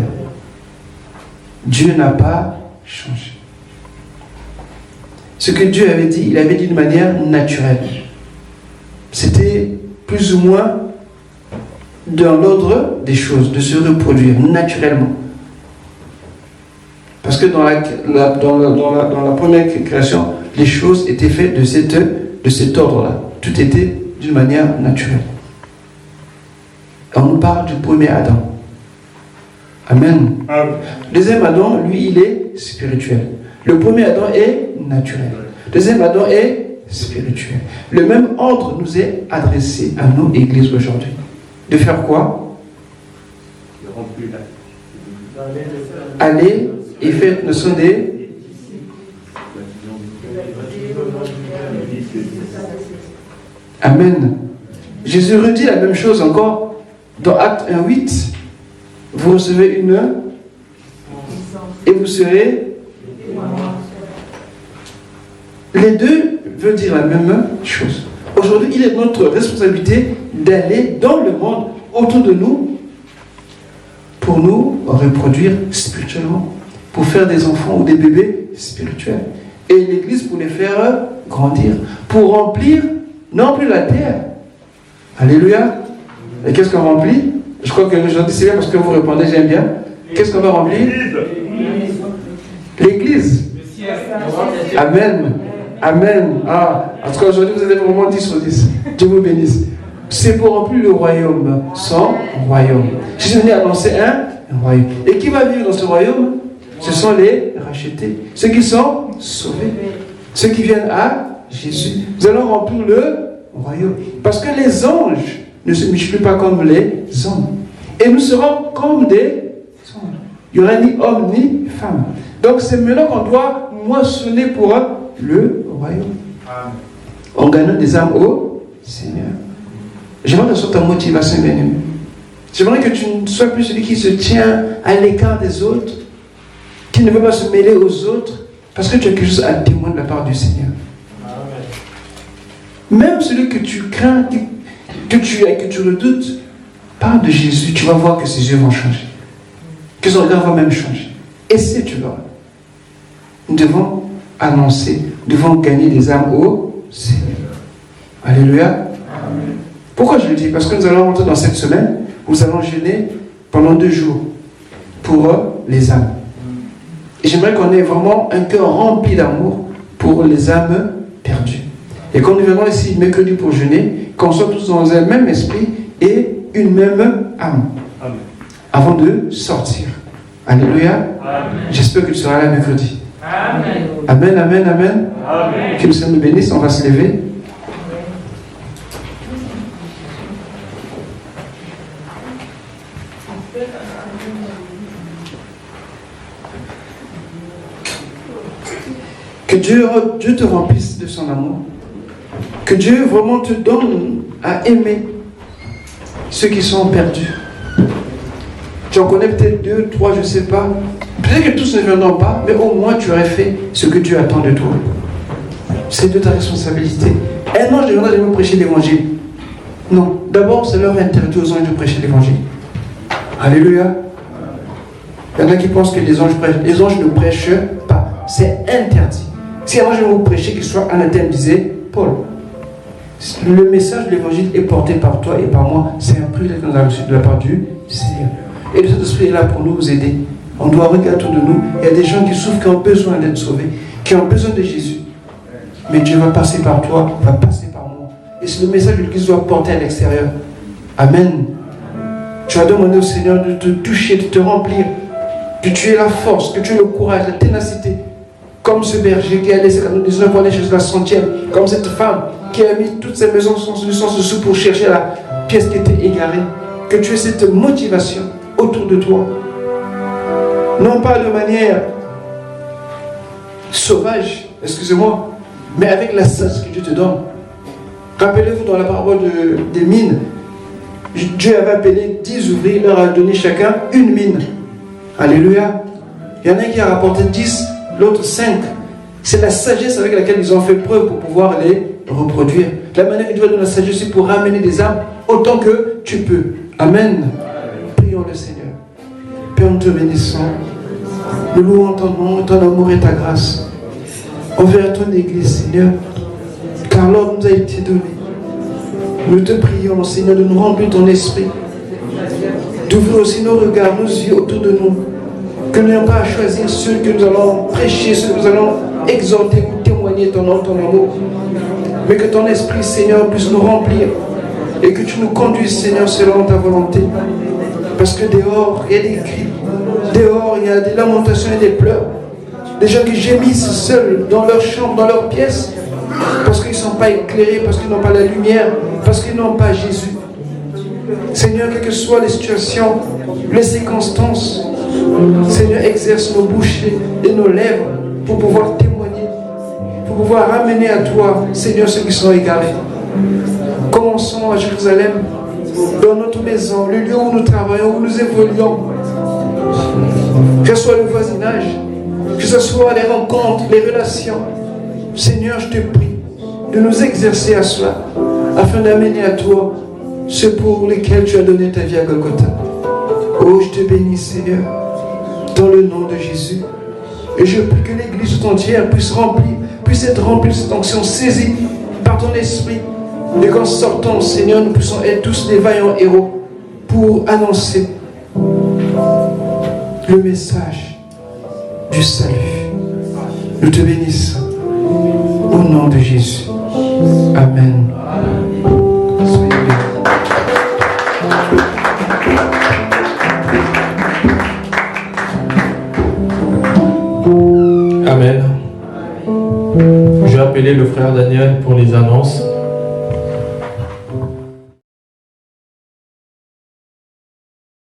Dieu n'a pas changé. Ce que Dieu avait dit, il avait dit de manière naturelle. C'était plus ou moins dans l'ordre des choses, de se reproduire naturellement. Parce que dans la première création, les choses étaient faites de cet ordre-là. Tout était d'une manière naturelle. On nous parle du premier Adam. Amen. Amen. Le deuxième Adam, lui, il est spirituel. Le premier Adam est naturel. Le deuxième Adam est spirituel. Le même ordre nous est adressé à nos églises aujourd'hui. De faire quoi? Aller et faire, nous sommes des... Amen. Jésus redit la même chose encore dans Acte 1:8. Vous recevez une et vous serez. Les deux veulent dire la même chose. Aujourd'hui, il est de notre responsabilité d'aller dans le monde autour de nous pour nous reproduire spirituellement, pour faire des enfants ou des bébés spirituels. Et l'Église pour les faire grandir, pour remplir non plus la terre. Alléluia. Et qu'est-ce qu'on remplit? Je crois que aujourd'hui c'est bien parce que vous répondez, j'aime bien. Qu'est-ce qu'on va remplir? L'Église. Amen. Amen. Ah, en tout cas aujourd'hui vous avez vraiment 10 sur 10. Dieu vous bénisse. C'est pour remplir le royaume, son royaume. Jésus est venu annoncer un royaume. Et qui va vivre dans ce royaume? Ce sont les rachetés, ceux qui sont sauvés, ceux qui viennent à Jésus. Nous allons remplir le royaume. Parce que les anges ne se multiplient pas comme les hommes. Et nous serons comme des anges. Il n'y aura ni homme ni femme. Donc c'est maintenant qu'on doit moissonner pour le royaume. En gagnant des âmes au Seigneur. J'aimerais que ce soit ta motivation, bien-aimé. J'aimerais que tu ne sois plus celui qui se tient à l'écart des autres, qui ne veut pas se mêler aux autres, parce que tu as quelque chose à témoigner de la part du Seigneur. Même celui que tu crains, que tu redoutes, parle de Jésus, tu vas voir que ses yeux vont changer. Que son regard va même changer. Et si tu verras. Nous devons annoncer, nous devons gagner des âmes au Seigneur. Alléluia. Amen. Pourquoi je le dis? Parce que nous allons rentrer dans cette semaine, nous allons jeûner pendant 2 jours pour les âmes. Et j'aimerais qu'on ait vraiment un cœur rempli d'amour pour les âmes perdues. Et quand nous viendrons ici mercredi pour jeûner, qu'on soit tous dans un même esprit et une même âme. Amen. Avant de sortir. Alléluia. Amen. J'espère que tu seras là mercredi. Amen. Amen, amen, amen. Amen. Que le Seigneur nous bénisse, on va se lever. Que Dieu te remplisse de son amour. Que Dieu vraiment te donne à aimer ceux qui sont perdus. Tu en connais peut-être 2, 3, je ne sais pas. Peut-être que tous ne viendront pas, mais au moins tu aurais fait ce que Dieu attend de toi. C'est de ta responsabilité. Un ange viendra de nous prêcher l'évangile. Non, d'abord c'est leur interdit aux anges de prêcher l'évangile. Alléluia. Il y en a qui pensent que les anges prêchent. Les anges ne prêchent pas. C'est interdit. Si un ange vient vous prêcher, qu'il soit anathème, disait Paul. Le message de l'évangile est porté par toi et par moi. C'est un privilège que nous avons reçu de la part du Seigneur. Et le Saint-Esprit est là pour nous aider. On doit regarder autour de nous. Il y a des gens qui souffrent, qui ont besoin d'être sauvés, qui ont besoin de Jésus. Mais Dieu va passer par toi, va passer par moi. Et c'est le message que l'Église doit porter à l'extérieur. Amen. Tu vas demander au Seigneur de te toucher, de te remplir, que tu aies la force, que tu aies le courage, la ténacité. Comme ce berger qui a laissé la 19 pour aller chez la centième. Comme cette femme qui a mis toutes ses maisons sans dessous pour chercher la pièce qui était égarée. Que tu aies cette motivation autour de toi. Non pas de manière sauvage, excusez-moi, mais avec la sagesse que Dieu te donne. Rappelez-vous dans la parabole des mines, Dieu avait appelé 10 ouvriers, il leur a donné chacun une mine. Alléluia. Il y en a un qui a rapporté 10, l'autre 5. C'est la sagesse avec laquelle ils ont fait preuve pour pouvoir les reproduire. La manière que Dieu donne la sagesse, c'est pour ramener des âmes autant que tu peux. Amen. Prions le Seigneur. Père, nous te bénissons. Nous louons ton nom, ton amour et ta grâce envers ton Église, Seigneur. Car l'ordre nous a été donné. Nous te prions, Seigneur, de nous remplir ton esprit. D'ouvrir aussi nos regards, nos yeux autour de nous. Que nous n'ayons pas à choisir ceux que nous allons prêcher, ceux que nous allons exhorter ou témoigner ton nom, ton amour. Mais que ton esprit, Seigneur, puisse nous remplir. Et que tu nous conduises, Seigneur, selon ta volonté. Parce que dehors, il y a des cris. Dehors, il y a des lamentations et des pleurs. Des gens qui gémissent seuls dans leur chambre, dans leur pièce. Parce qu'ils ne sont pas éclairés, parce qu'ils n'ont pas la lumière, parce qu'ils n'ont pas Jésus. Seigneur, quelles que soient les situations, les circonstances, Seigneur, exerce nos bouches et nos lèvres pour pouvoir témoigner, pour pouvoir ramener à toi, Seigneur, ceux qui sont égarés. Commençons à Jérusalem, dans notre maison, le lieu où nous travaillons, où nous évoluons, que ce soit le voisinage, que ce soit les rencontres, les relations. Seigneur, je te prie de nous exercer à cela, afin d'amener à toi ceux pour lesquels tu as donné ta vie à Golgotha. Oh, je te bénis, Seigneur, dans le nom de Jésus. Et je prie que l'Église tout entière puisse être remplie de cette onction, saisie par ton esprit. Et qu'en sortant, Seigneur, nous puissions être tous des vaillants héros pour annoncer le message du salut. Nous te bénissons au nom de Jésus. Amen. Soyez bénis. Amen. Je vais appeler le frère Daniel pour les annonces.